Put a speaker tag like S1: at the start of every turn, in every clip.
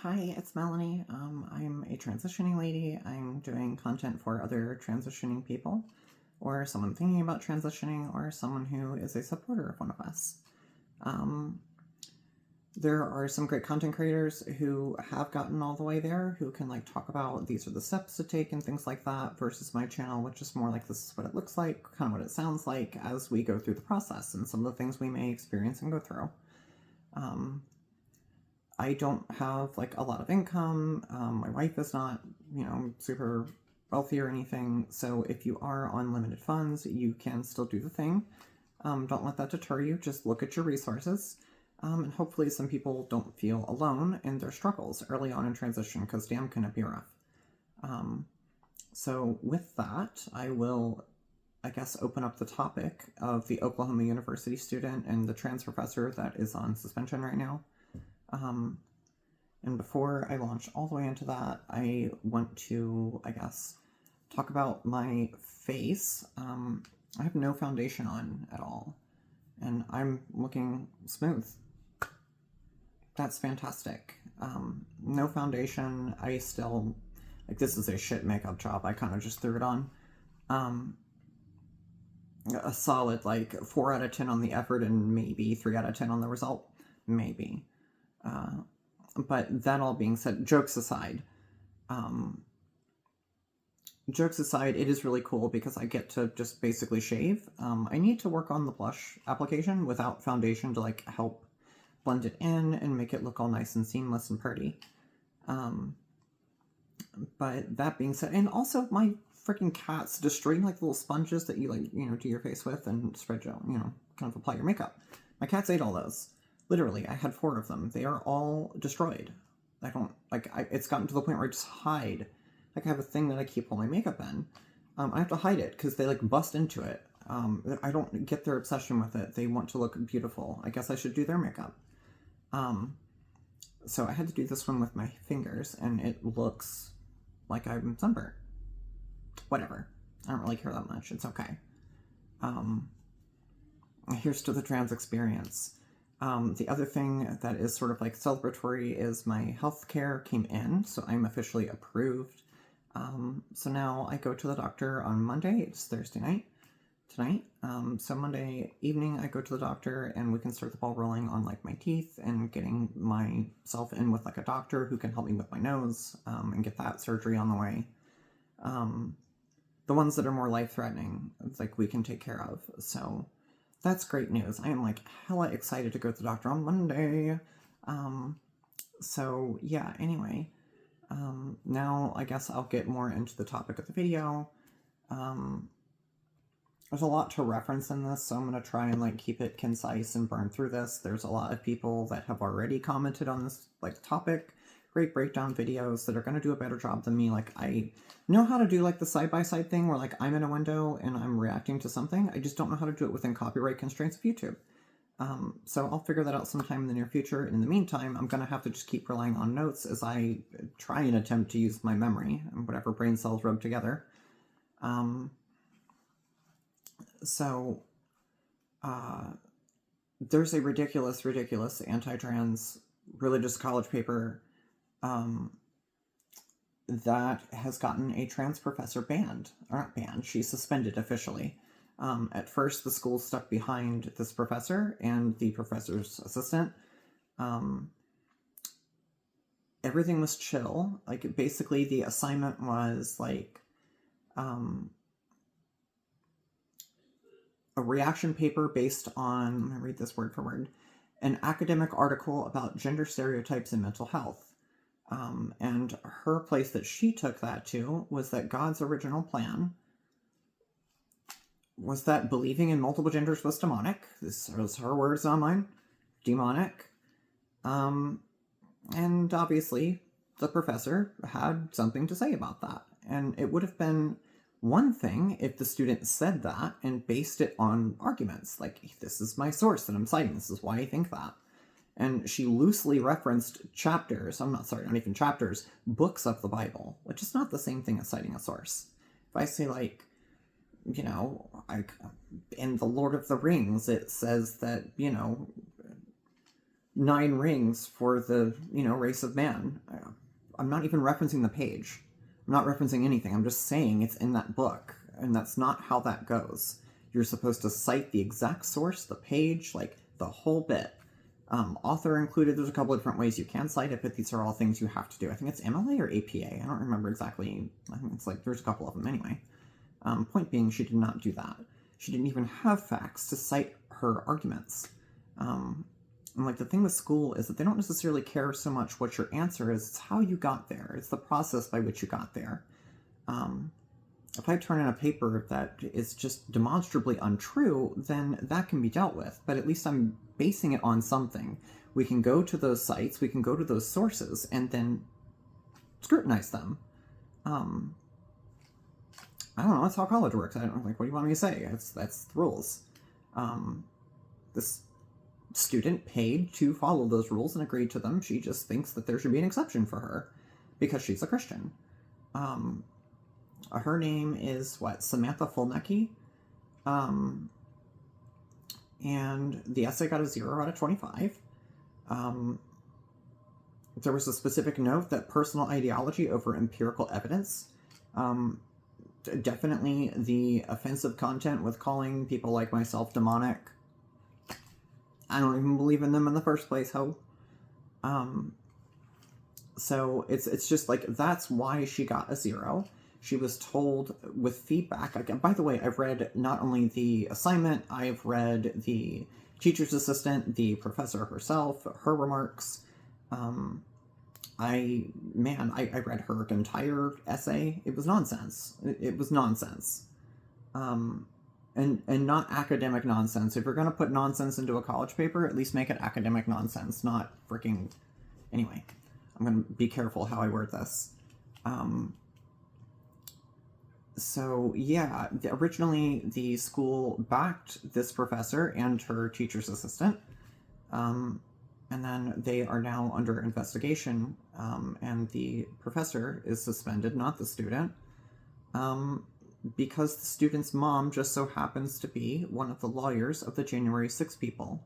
S1: Hi, it's Melanie. I'm a transitioning lady. I'm doing content for other transitioning people, or someone thinking about transitioning, or someone who is a supporter of one of us. There are some great content creators who have gotten all the way there, who can like talk about these are the steps to take and things like that, versus my channel, which is more like this is what it looks like, kind of what it sounds like as we go through the process and some of the things we may experience and go through. I don't have like a lot of income. My wife is not, super wealthy or anything. So if you are on limited funds, you can still do the thing. Don't let that deter you. Just look at your resources. And hopefully some people don't feel alone in their struggles early on in transition, because damn, can it be rough. So with that, I will, I guess, open up the topic of the Oklahoma University student and the trans professor that is on suspension right now. And before I launch all the way into that, I want to, I guess, talk about my face. I have no foundation on at all, and I'm looking smooth. That's fantastic. No foundation. I still, like, this is a shit makeup job. I kind of just threw it on. A solid, like, 4 out of 10 on the effort and maybe 3 out of 10 on the result. Maybe. But that all being said, jokes aside, it is really cool because I get to just basically shave. I need to work on the blush application without foundation to like help blend it in and make it look all nice and seamless and pretty. But that being said, and also my freaking cats destroying like little sponges that you like, do your face with and spread your, kind of apply your makeup. My cats ate all those. Literally, I had 4 of them. They are all destroyed. I don't, like, it's gotten to the point where I just hide. Like, I have a thing that I keep all my makeup in. I have to hide it because they, like, bust into it. I don't get their obsession with it. They want to look beautiful. I guess I should do their makeup. So I had to do this one with my fingers, and it looks like I'm sunburnt. Whatever. I don't really care that much. It's okay. Here's to the trans experience. The other thing that is sort of like celebratory is my healthcare came in, so I'm officially approved. So now I go to the doctor on Monday. It's Thursday night tonight. So Monday evening I go to the doctor and we can start the ball rolling on like my teeth and getting myself in with like a doctor who can help me with my nose and get that surgery on the way. The ones that are more life-threatening, like we can take care of. So that's great news. I am like hella excited to go to the doctor on Monday. So yeah, anyway, now I guess I'll get more into the topic of the video. There's a lot to reference in this, so I'm going to try and like keep it concise and burn through this. There's a lot of people that have already commented on this like topic, great breakdown videos that are going to do a better job than me. Like, I know how to do like the side-by-side thing where like I'm in a window and I'm reacting to something. I just don't know how to do it within copyright constraints of YouTube. So I'll figure that out sometime in the near future. And in the meantime, I'm going to have to just keep relying on notes as I try and attempt to use my memory and whatever brain cells rub together. So there's a ridiculous anti-trans religious college paper that has gotten a trans professor banned. Or not banned, she's suspended officially. At first, the school stuck behind this professor and the professor's assistant. Everything was chill. Like, basically, the assignment was, like, a reaction paper based on, I'm going to read this word for word, an academic article about gender stereotypes in mental health. And her place that she took that to was that God's original plan was that believing in multiple genders was demonic. This was her words, not mine. Demonic. And obviously, the professor had something to say about that. And it would have been one thing if the student said that and based it on arguments. Like, this is my source that I'm citing. This is why I think that. And she loosely referenced chapters, not even chapters, books of the Bible, which is not the same thing as citing a source. If I say, like, like, in The Lord of the Rings, it says that, 9 rings for the, race of man. I'm not even referencing the page. I'm not referencing anything. I'm just saying it's in that book, and that's not how that goes. You're supposed to cite the exact source, the page, like the whole bit. Author included. There's a couple of different ways you can cite it, but these are all things you have to do. I think it's MLA or APA. I don't remember exactly. I think it's like, there's a couple of them anyway. Point being, she did not do that. She didn't even have facts to cite her arguments. And like, the thing with school is that they don't necessarily care so much what your answer is, it's how you got there. It's the process by which you got there. If I turn in a paper that is just demonstrably untrue, then that can be dealt with. But at least I'm basing it on something. We can go to those sites, we can go to those sources, and then scrutinize them. I don't know, that's how college works. I don't, like, what do you want me to say? That's the rules. This student paid to follow those rules and agreed to them. She just thinks that there should be an exception for her because she's a Christian. Her name is, Samantha Fulnecki. And the essay got a 0 out of 25. There was a specific note that personal ideology over empirical evidence. Definitely the offensive content with calling people like myself demonic. I don't even believe in them in the first place, ho. So it's just like, that's why she got a 0. She was told with feedback. By the way, I've read not only the assignment, I've read the teacher's assistant, the professor herself, her remarks. I read her entire essay. It was nonsense. It was nonsense. And not academic nonsense. If you're going to put nonsense into a college paper, at least make it academic nonsense, not freaking... Anyway, I'm going to be careful how I word this. So, yeah, originally the school backed this professor and her teacher's assistant, and then they are now under investigation, and the professor is suspended, not the student, because the student's mom just so happens to be one of the lawyers of the January 6 people.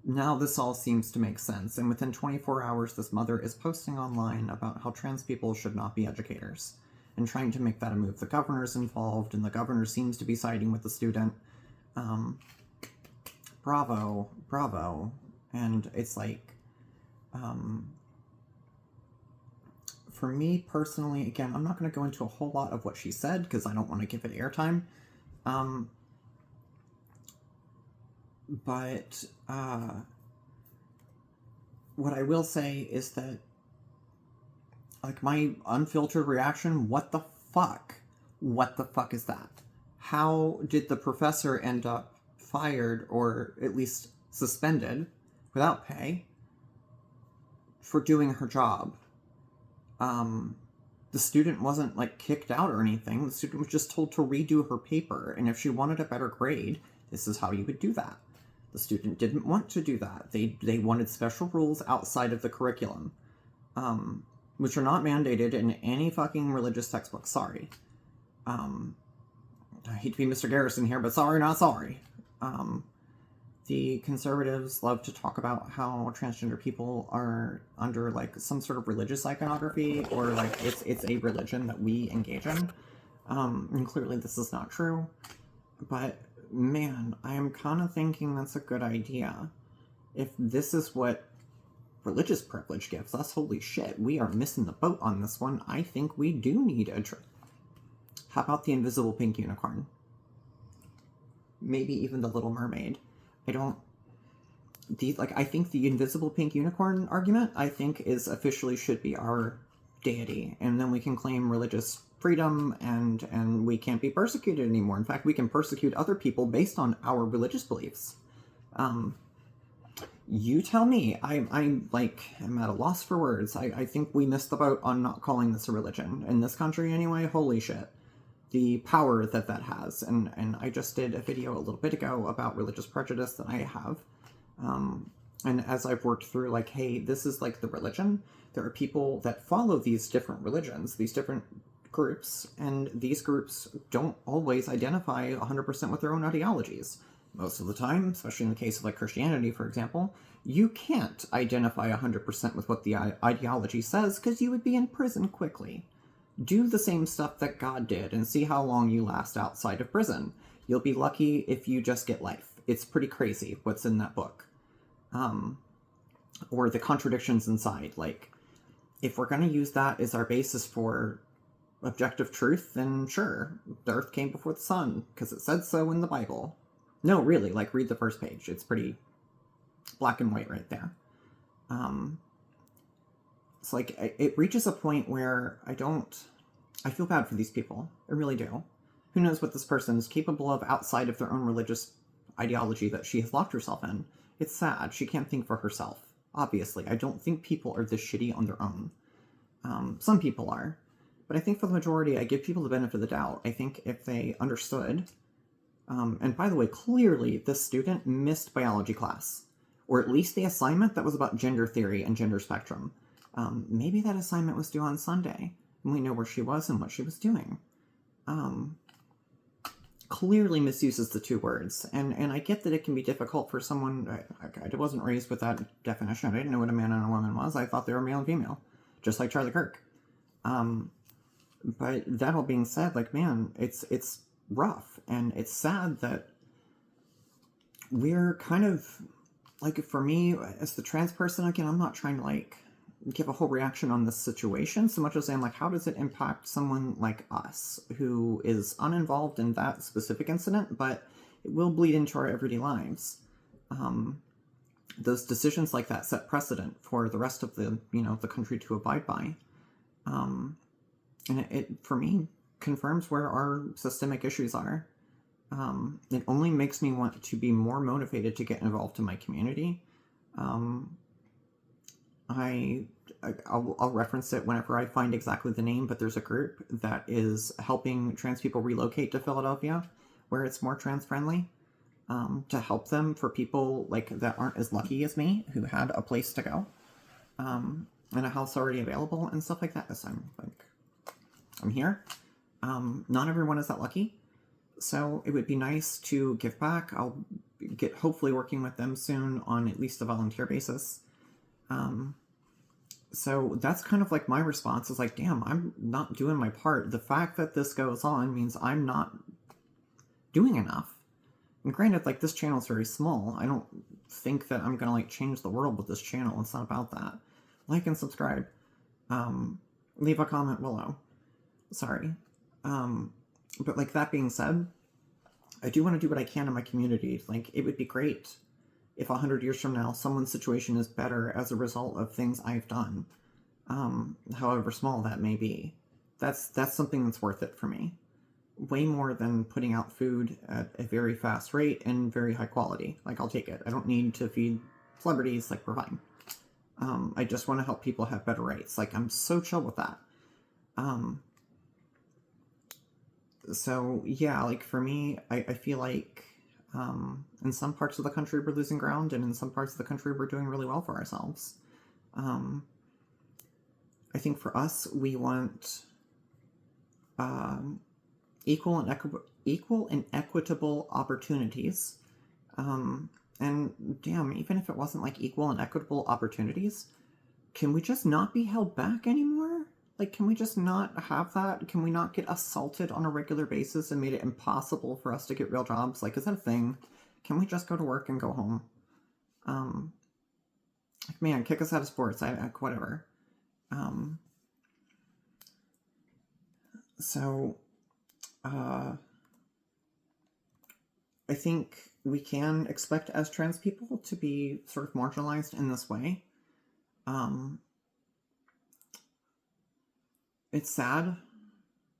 S1: Now this all seems to make sense, and within 24 hours this mother is posting online about how trans people should not be educators, and trying to make that a move. The governor's involved, and the governor seems to be siding with the student. Bravo, bravo. And it's like, for me personally, again, I'm not going to go into a whole lot of what she said, because I don't want to give it airtime. But what I will say is that, like, my unfiltered reaction, what the fuck? What the fuck is that? How did the professor end up fired, or at least suspended, without pay, for doing her job? The student wasn't, like, kicked out or anything. The student was just told to redo her paper, and if she wanted a better grade, this is how you would do that. The student didn't want to do that. They wanted special rules outside of the curriculum, which are not mandated in any fucking religious textbook. Sorry. I hate to be Mr. Garrison here, but sorry, not sorry. The conservatives love to talk about how transgender people are under, like, some sort of religious iconography, or, like, it's a religion that we engage in. And clearly this is not true. But, man, I am kind of thinking that's a good idea. If this is what religious privilege gives us, holy shit, we are missing the boat on this one. I think we do need a... How about the invisible pink unicorn? Maybe even the Little Mermaid. I think the invisible pink unicorn argument, I think, is officially should be our deity. And then we can claim religious freedom, and we can't be persecuted anymore. In fact, we can persecute other people based on our religious beliefs. You tell me. I'm at a loss for words. I think we missed the boat on not calling this a religion. In this country, anyway, holy shit. The power that has. And I just did a video a little bit ago about religious prejudice that I have. And as I've worked through, like, hey, this is like the religion. There are people that follow these different religions, these different groups, and these groups don't always identify 100% with their own ideologies. most of the time, especially in the case of like Christianity, for example, you can't identify 100% with what the ideology says because you would be in prison quickly. Do the same stuff that God did and see how long you last outside of prison. You'll be lucky if you just get life. It's pretty crazy what's in that book. Or the contradictions inside. Like, if we're going to use that as our basis for objective truth, then sure, the earth came before the sun, because it said so in the Bible. No, really, like, read the first page. It's pretty black and white right there. It's like, it reaches a point where I feel bad for these people. I really do. Who knows what this person is capable of outside of their own religious ideology that she has locked herself in. It's sad. She can't think for herself. Obviously, I don't think people are this shitty on their own. Some people are. But I think for the majority, I give people the benefit of the doubt. I think if they understood... and by the way, clearly this student missed biology class. Or at least the assignment that was about gender theory and gender spectrum. Maybe that assignment was due on Sunday. And we know where she was and what she was doing. Clearly misuses the two words. And I get that it can be difficult for someone... I wasn't raised with that definition. I didn't know what a man and a woman was. I thought they were male and female. Just like Charlie Kirk. But that all being said, like, man, it's rough. And it's sad that we're kind of... Like, for me, as the trans person, again, I'm not trying to, like, give a whole reaction on this situation so much as saying, like, how does it impact someone like us who is uninvolved in that specific incident, but it will bleed into our everyday lives. Those decisions like that set precedent for the rest of the, the country to abide by. And it, for me, confirms where our systemic issues are. It only makes me want to be more motivated to get involved in my community. I'll reference it whenever I find exactly the name, but there's a group that is helping trans people relocate to Philadelphia, where it's more trans-friendly, to help them for people like that aren't as lucky as me, who had a place to go, and a house already available and stuff like that. So I'm here. Not everyone is that lucky. So it would be nice to give back. I'll get hopefully working with them soon on at least a volunteer basis. So that's kind of like my response is like, damn, I'm not doing my part. The fact that this goes on means I'm not doing enough. And granted, like, this channel is very small. I don't think that I'm going to, like, change the world with this channel. It's not about that. Like and subscribe. Leave a comment below. Sorry. But, like, that being said, I do want to do what I can in my community. Like, it would be great if 100 years from now, someone's situation is better as a result of things I've done. However small that may be. That's something that's worth it for me. Way more than putting out food at a very fast rate and very high quality. Like, I'll take it. I don't need to feed celebrities, like, we're fine. I just want to help people have better rates. Like, I'm so chill with that. So, yeah, like, for me, I feel like in some parts of the country we're losing ground, and in some parts of the country we're doing really well for ourselves. I think for us, we want equal and equitable opportunities. And damn, even if it wasn't like equal and equitable opportunities, can we just not be held back anymore? Like, can we just not have that? Can we not get assaulted on a regular basis and made it impossible for us to get real jobs? Like, is that a thing? Can we just go to work and go home? Like, man, kick us out of sports. Whatever. So, I think we can expect as trans people to be sort of marginalized in this way. It's sad.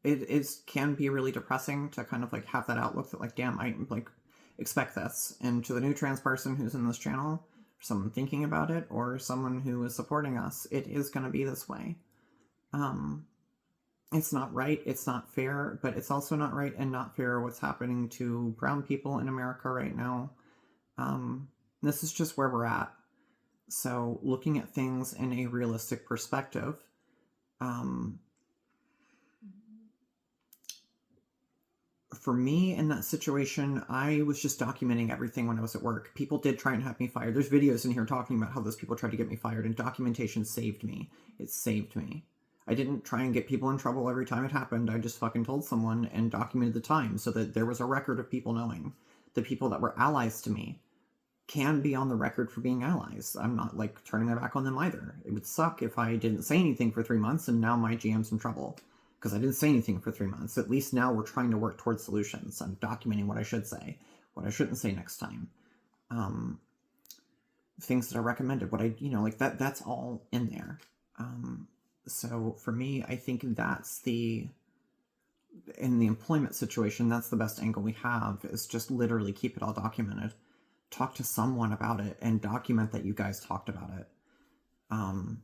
S1: It can be really depressing to kind of like have that outlook that like, damn, I like expect this. And to the new trans person who's in this channel, someone thinking about it, or someone who is supporting us, it is going to be this way. It's not right, it's not fair, but it's also not right and not fair what's happening to brown people in America right now. This is just where we're at. So looking at things in a realistic perspective, for me in that situation, I was just documenting everything when I was at work. People did try and have me fired. There's videos in here talking about how those people tried to get me fired, and documentation saved me. It saved me. I didn't try and get people in trouble every time it happened. I just fucking told someone and documented the time so that there was a record of people knowing. The people that were allies to me can be on the record for being allies. I'm not, like, turning my back on them either. It would suck if I didn't say anything for 3 months and now my GM's in trouble because I didn't say anything for 3 months. At least now we're trying to work towards solutions. I'm documenting what I should say, what I shouldn't say next time. Things that I recommended, what I, like that's all in there. So for me, I think that's in the employment situation, that's the best angle we have, is just literally keep it all documented. Talk to someone about it and document that you guys talked about it. I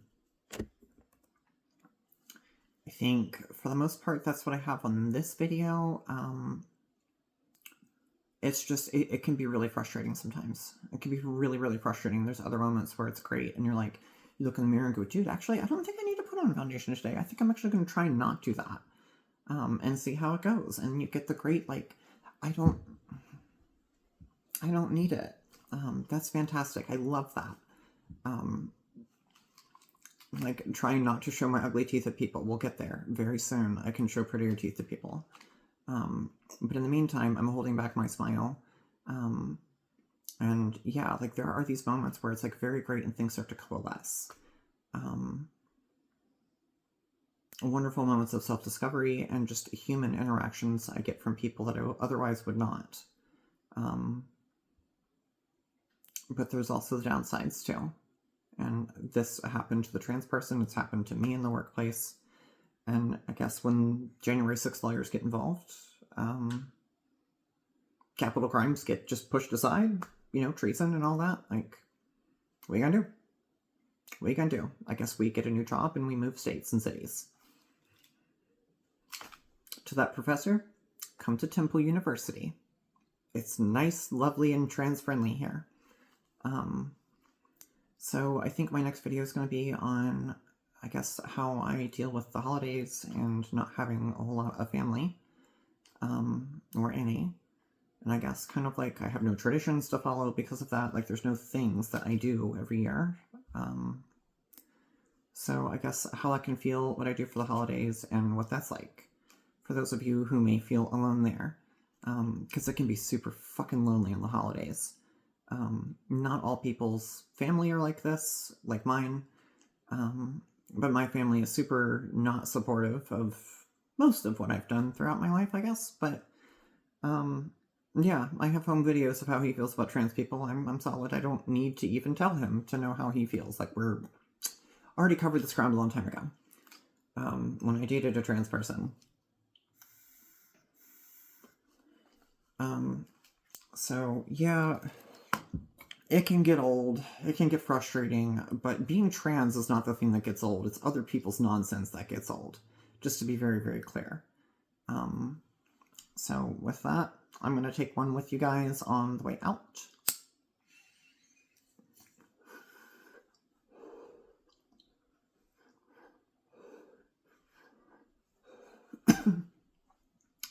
S1: think for the most part, that's what I have on this video. It's just, it can be really frustrating sometimes. It can be really, really frustrating. There's other moments where it's great and you're like, you look in the mirror and go, dude, actually, I don't think I need to put on foundation today. I think I'm actually going to try and not do that. And see how it goes. And you get the great, like, I don't need it. That's fantastic. I love that. Like, trying not to show my ugly teeth at people. We'll get there very soon. I can show prettier teeth to people. But in the meantime, I'm holding back my smile. And yeah, like, there are these moments where it's, like, very great and things start to coalesce. Wonderful moments of self-discovery and just human interactions I get from people that I otherwise would not. But there's also the downsides too. And this happened to the trans person, it's happened to me in the workplace. And I guess when January 6th lawyers get involved, capital crimes get just pushed aside, treason and all that. Like, what are you gonna do? What are you gonna do? I guess we get a new job and we move states and cities. To that professor, come to Temple University. It's nice, lovely, and trans-friendly here. So I think my next video is going to be on, I guess, how I deal with the holidays and not having a whole lot of family, or any. And I guess kind of like I have no traditions to follow because of that. Like, there's no things that I do every year. So I guess how I can feel, what I do for the holidays, and what that's like for those of you who may feel alone there. Because it can be super fucking lonely in the holidays. Not all people's family are like this, like mine. But my family is super not supportive of most of what I've done throughout my life, I guess. But, yeah, I have home videos of how he feels about trans people. I'm solid. I don't need to even tell him to know how he feels. Like, we're already covered this ground a long time ago. When I dated a trans person. So, yeah, it can get old, it can get frustrating, but being trans is not the thing that gets old. It's other people's nonsense that gets old, just to be very, very clear. So with that, I'm going to take one with you guys on the way out.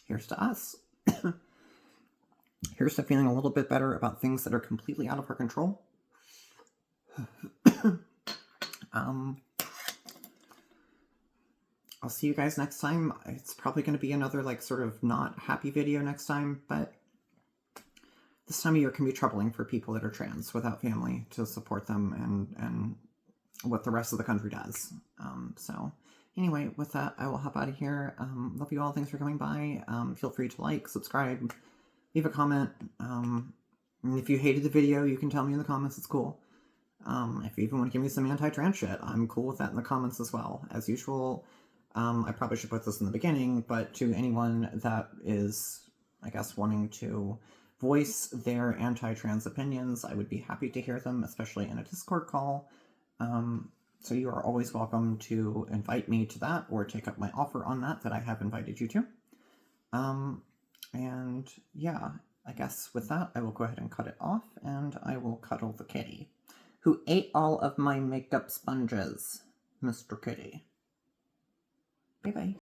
S1: Here's to us. Here's to feeling a little bit better about things that are completely out of our control. I'll see you guys next time. It's probably going to be another, like, sort of not happy video next time, but this time of year can be troubling for people that are trans without family to support them and what the rest of the country does. So anyway, with that, I will hop out of here. Love you all. Thanks for coming by. Feel free to like, subscribe, leave a comment. And if you hated the video, you can tell me in the comments. It's cool. If you even want to give me some anti-trans shit, I'm cool with that in the comments as well. As usual, I probably should put this in the beginning, but to anyone that is, I guess, wanting to voice their anti-trans opinions, I would be happy to hear them, especially in a Discord call. So you are always welcome to invite me to that or take up my offer on that I have invited you to. And yeah, I guess with that, I will go ahead and cut it off, and I will cuddle the kitty, who ate all of my makeup sponges. Mr. Kitty. Bye-bye.